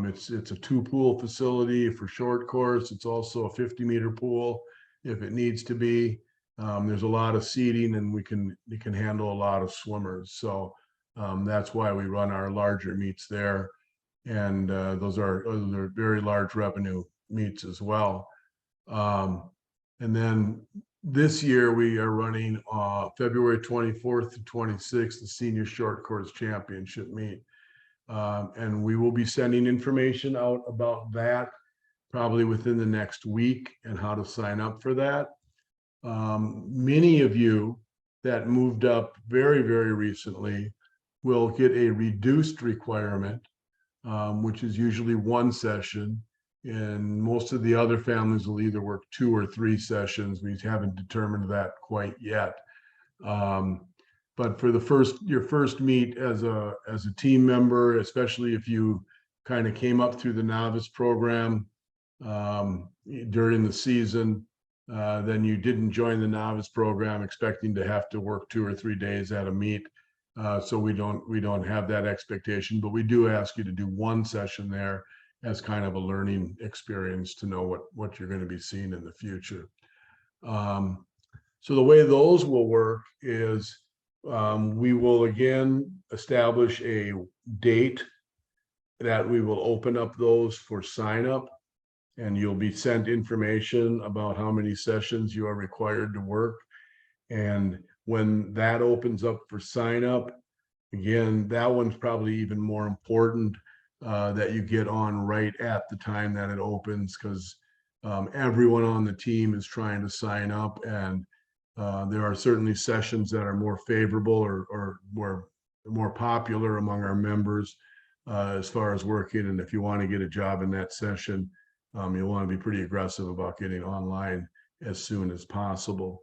It's a 2-pool facility for short course. It's also a 50-meter pool if it needs to be. There's a lot of seating, and we can handle a lot of swimmers. So that's why we run our larger meets there. And those are very large revenue meets as well. And then this year we are running February 24th to 26th, the Senior Short Course Championship meet. And we will be sending information out about that probably within the next week and how to sign up for that. Many of you that moved up very, very recently will get a reduced requirement, which is usually 1 session. And most of the other families will either work 2 or 3 sessions. We haven't determined that quite yet. But for your first meet as a team member, especially if you kind of came up through the novice program during the season, then you didn't join the novice program expecting to have to work 2 or 3 days at a meet. So we don't have that expectation, but we do ask you to do 1 session there as kind of a learning experience to know what you're going to be seeing in the future. So the way those will work is we will again establish a date that we will open up those for sign up. and you'll be sent information about how many sessions you are required to work. And when that opens up for sign up, again, that one's probably even more important, that you get on right at the time that it opens, because everyone on the team is trying to sign up, and there are certainly sessions that are more favorable or more popular among our members as far as working. And if you want to get a job in that session, you'll want to be pretty aggressive about getting online as soon as possible.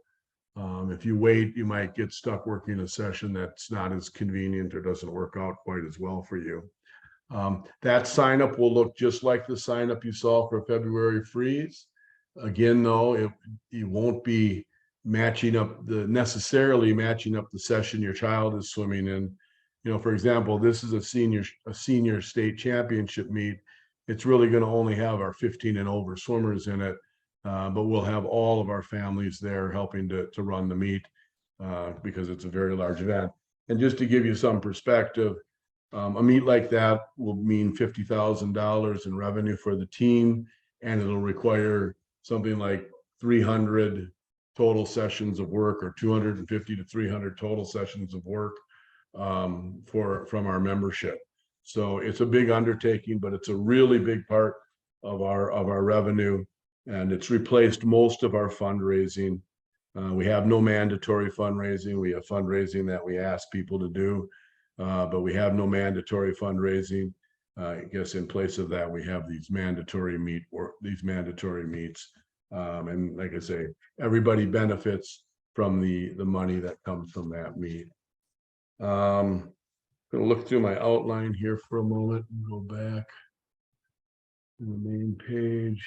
If you wait, you might get stuck working a session that's not as convenient or doesn't work out quite as well for you. That sign up will look just like the sign up you saw for February Freeze. Again, though, it won't be necessarily matching up the session your child is swimming in. You know, for example, this is a senior state championship meet. It's really going to only have our 15 and over swimmers in it. But we'll have all of our families there helping to run the meet, because it's a very large event. And just to give you some perspective, a meet like that will mean $50,000 in revenue for the team, and it'll require something like 300 total sessions of work, or 250 to 300 total sessions of work from our membership. So it's a big undertaking, but it's a really big part of our revenue. And it's replaced most of our fundraising. We have no mandatory fundraising. We have fundraising that we ask people to do, but we have no mandatory fundraising. I guess in place of that, we have these mandatory meets. And like I say, everybody benefits from the money that comes from that meet. I'm going to look through my outline here for a moment and go back to the main page.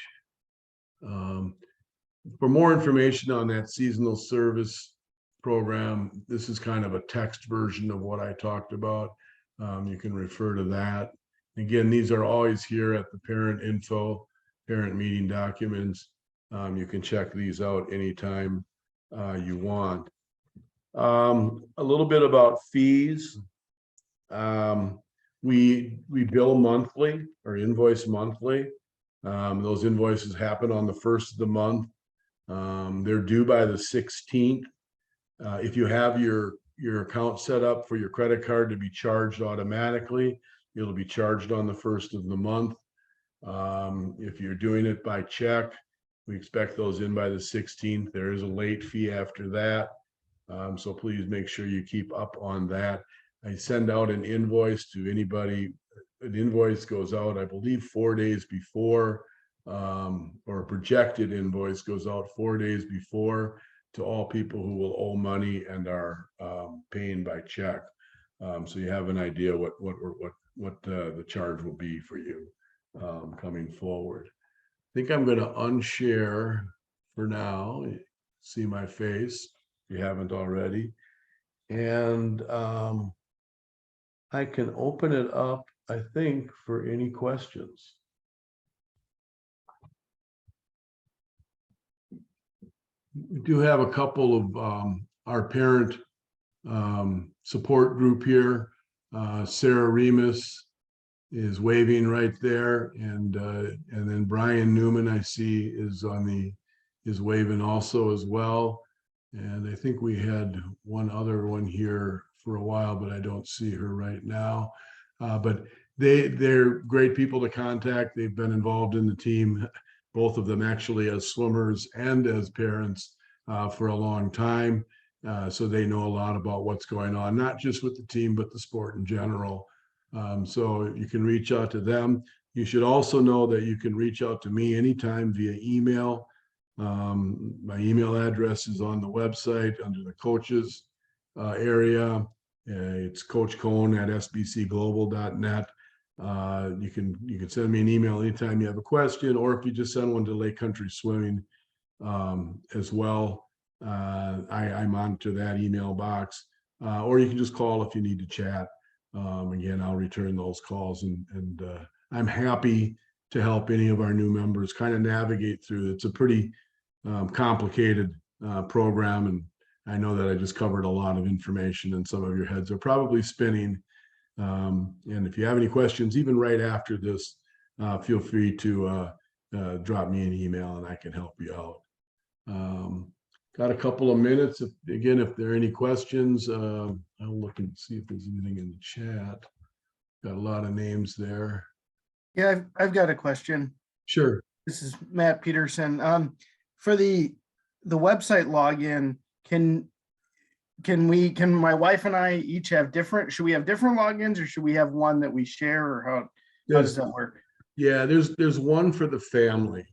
For more information on that seasonal service program, this is kind of a text version of what I talked about. You can refer to that. Again, these are always here at the parent info, parent meeting documents. You can check these out anytime you want. A little bit about fees. We bill monthly or invoice monthly. Those invoices happen on the first of the month. They're due by the 16th. If you have your account set up for your credit card to be charged automatically, it'll be charged on the first of the month. If you're doing it by check, we expect those in by the 16th. There is a late fee after that. So please make sure you keep up on that. I send out an invoice to anybody. An invoice goes out, I believe, 4 days before, or a projected invoice goes out 4 days before to all people who will owe money and are paying by check. So you have an idea what the charge will be for you coming forward. I think I'm going to unshare for now. See my face if you haven't already, and I can open it up, I think, for any questions. We do have a couple of our parent support group here. Sarah Remus is waving right there, and then Brian Newman I see is waving also as well. And I think we had one other one here for a while, but I don't see her right now. But they're great people to contact. They've been involved in the team, both of them actually as swimmers and as parents for a long time. So they know a lot about what's going on, not just with the team, but the sport in general. So you can reach out to them. You should also know that you can reach out to me anytime via email. My email address is on the website under the coaches area. It's Coach Cohn at sbcglobal.net. You can send me an email anytime you have a question, or if you just send one to Lake Country Swimming as well. I monitor that email box, or you can just call if you need to chat. Again, I'll return those calls, and I'm happy to help any of our new members kind of navigate through. It's a pretty complicated program, and I know that I just covered a lot of information, and some of your heads are probably spinning. And if you have any questions, even right after this, feel free to drop me an email and I can help you out. Got a couple of minutes. If there are any questions, I'll look and see if there's anything in the chat. Got a lot of names there. Yeah, I've got a question. Sure. This is Matt Peterson. For the website login, can my wife and I each have different, should we have different logins or should we have one that we share, or how does that work? Yeah, there's one for the family.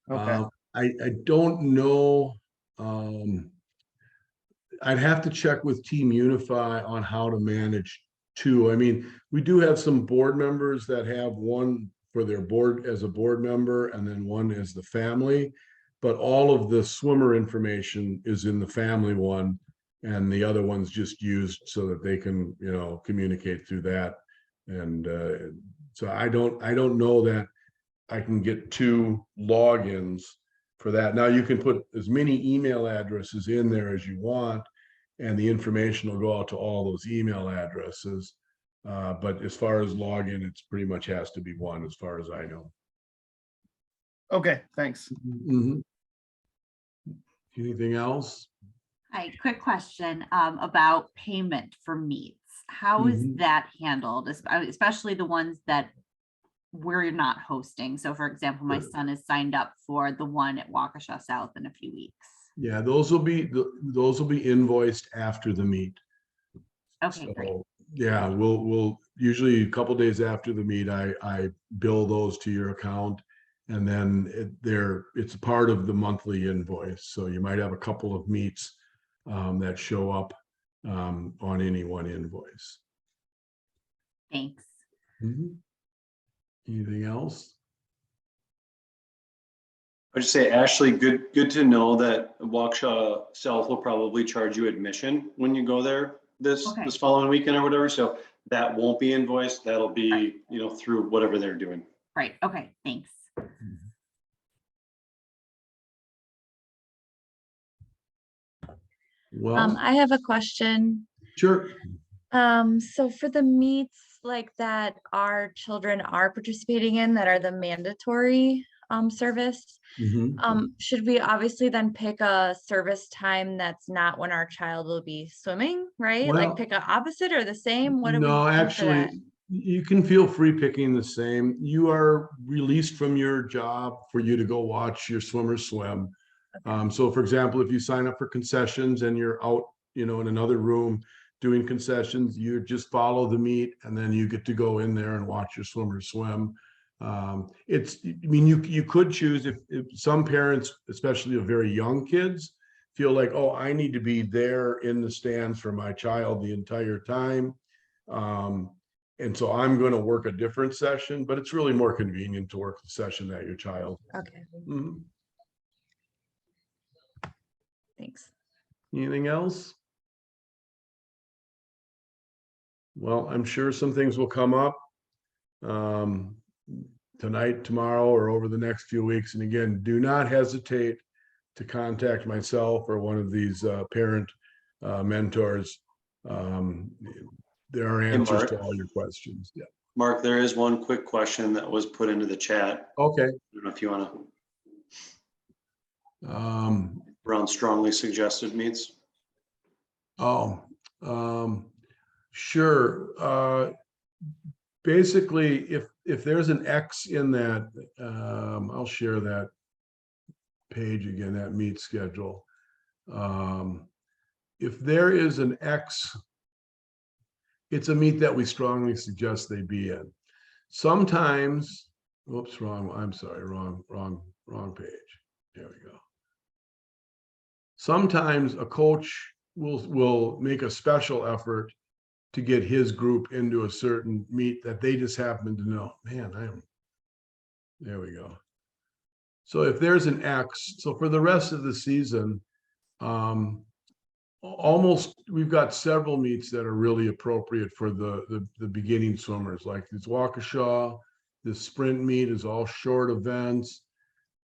Okay. I don't know. I'd have to check with Team Unify on how to manage two. I mean, we do have some board members that have one for their board as a board member and then one as the family, but all of the swimmer information is in the family one, and the other one's just used so that they can, communicate through that. And so I don't know that I can get two logins for that. Now you can put as many email addresses in there as you want, and the information will go out to all those email addresses. But as far as login, it's pretty much has to be one, as far as I know. Okay, thanks. Mm-hmm. Anything else? Hi, quick question about payment for meets. How is that handled, especially the ones that we're not hosting? So for example, my son is signed up for the one at Waukesha South in a few weeks. Yeah, those will be invoiced after the meet. Okay, So, great. yeah, we'll usually a couple days after the meet, I bill those to your account, and then it's part of the monthly invoice. So you might have a couple of meets that show up on any one invoice. Thanks. Anything else? I'd just say, Ashley, good to know that Waukesha South will probably charge you admission when you go there this following weekend or whatever. So that won't be invoiced. That'll be, through whatever they're doing. Right. Okay. Thanks. Well, I have a question. sure. So for the meets like that our children are participating in that are the mandatory service, should we obviously then pick a service time that's not when our child will be swimming, right? Well, like pick an opposite or the same? What do we No, do for actually, that? you can feel free picking the same. You are released from your job for you to go watch your swimmers swim. So for example, if you sign up for concessions and you're out, in another room doing concessions, you just follow the meet and then you get to go in there and watch your swimmers swim. You could choose if some parents, especially of very young kids, feel like, oh, I need to be there in the stands for my child the entire time. And so I'm going to work a different session, but it's really more convenient to work the session that your child. Okay. Thanks. Anything else? Well, I'm sure some things will come up tonight, tomorrow, or over the next few weeks. And again, do not hesitate to contact myself or one of these parent mentors. There are answers to all your questions. Yeah. Mark, there is one quick question that was put into the chat. Okay. I don't know if you want to. Around strongly suggested meets. Sure. Basically, if there's an X in that, I'll share that page again, that meet schedule. If there is an X, it's a meet that we strongly suggest they be in. Sometimes, whoops, wrong. I'm sorry, wrong page. There we go. Sometimes a coach will make a special effort to get his group into a certain meet that they just happen to know. Man, there we go. So if there's an X, so for the rest of the season, we've got several meets that are really appropriate for the beginning swimmers, like this Waukesha. This sprint meet is all short events.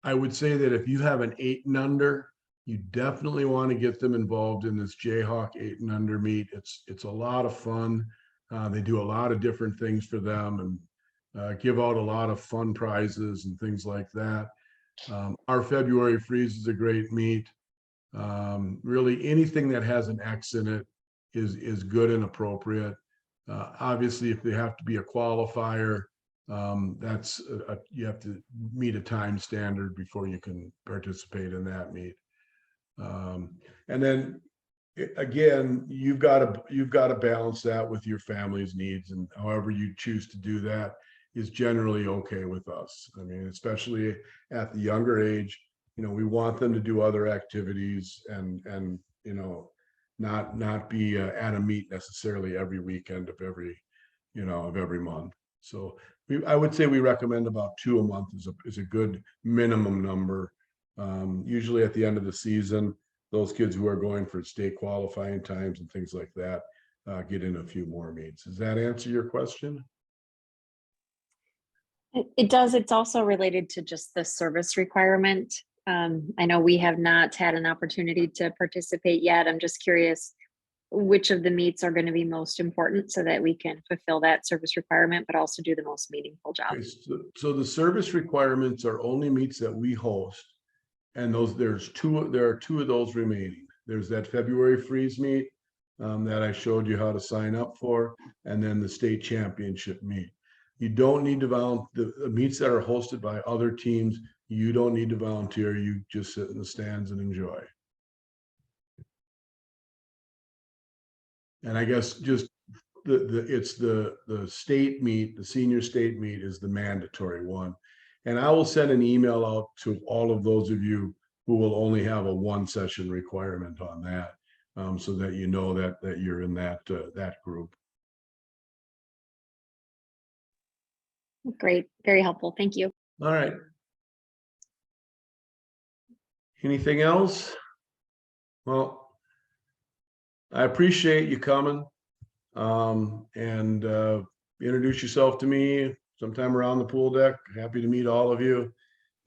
I would say that if you have an 8 and under, you definitely want to get them involved in this Jayhawk 8 and under meet. It's a lot of fun. They do a lot of different things for them, and give out a lot of fun prizes and things like that. Our February Freeze is a great meet. Really, anything that has an X in it is good and appropriate. Obviously, if they have to be a qualifier, that's you have to meet a time standard before you can participate in that meet. And then again, you've got to balance that with your family's needs, and however you choose to do that is generally okay with us. I mean, especially at the younger age, we want them to do other activities and not be at a meet necessarily every weekend of every month. So I would say we recommend about 2 a month is a good minimum number. Usually at the end of the season, those kids who are going for state qualifying times and things like that get in a few more meets. Does that answer your question? It does. It's also related to just the service requirement. I know we have not had an opportunity to participate yet. I'm just curious which of the meets are going to be most important so that we can fulfill that service requirement, but also do the most meaningful job. Okay, so the service requirements are only meets that we host. And there are 2 of those remaining. There's that February Freeze meet that I showed you how to sign up for, and then the state championship meet. You don't need to volunteer. The meets that are hosted by other teams, you don't need to volunteer. You just sit in the stands and enjoy. And I guess just it's the state meet, the senior state meet is the mandatory one. And I will send an email out to all of those of you who will only have a 1 session requirement on that, so that you know that you're in that group. Great. Very helpful. Thank you. All right. Anything else? Well, I appreciate you coming and introduce yourself to me sometime around the pool deck. Happy to meet all of you.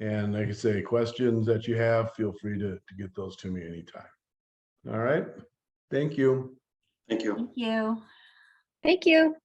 And like I say, questions that you have, feel free to get those to me anytime. All right. Thank you. Thank you. Thank you. Thank you.